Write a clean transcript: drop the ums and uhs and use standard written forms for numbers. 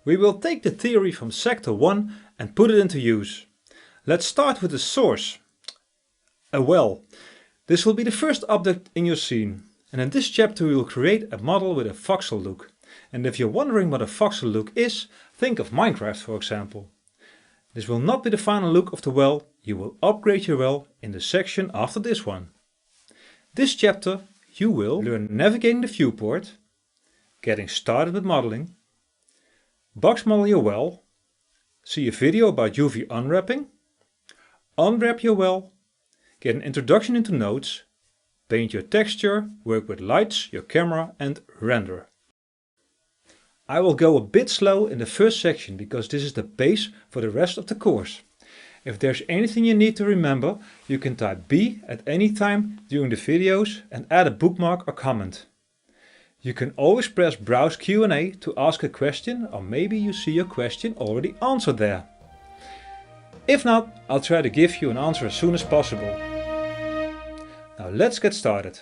We will take the theory from sector 1 and put it into use. Let's start with the source, a well. This will be the first object in your scene. And in this chapter we will create a model with a voxel look. And if you're wondering what a voxel look is, think of Minecraft for example. This will not be the final look of the well, you will upgrade your well in the section after this one. This chapter you will learn navigating the viewport, getting started with modeling, box model your well, see a video about UV unwrapping, unwrap your well, get an introduction into nodes, paint your texture, work with lights, your camera and render. I will go a bit slow in the first section because this is the base for the rest of the course. If there's anything you need to remember, you can type B at any time during the videos and add a bookmark or comment. You can always press Browse Q&A to ask a question, or maybe you see your question already answered there. If not, I'll try to give you an answer as soon as possible. Now let's get started.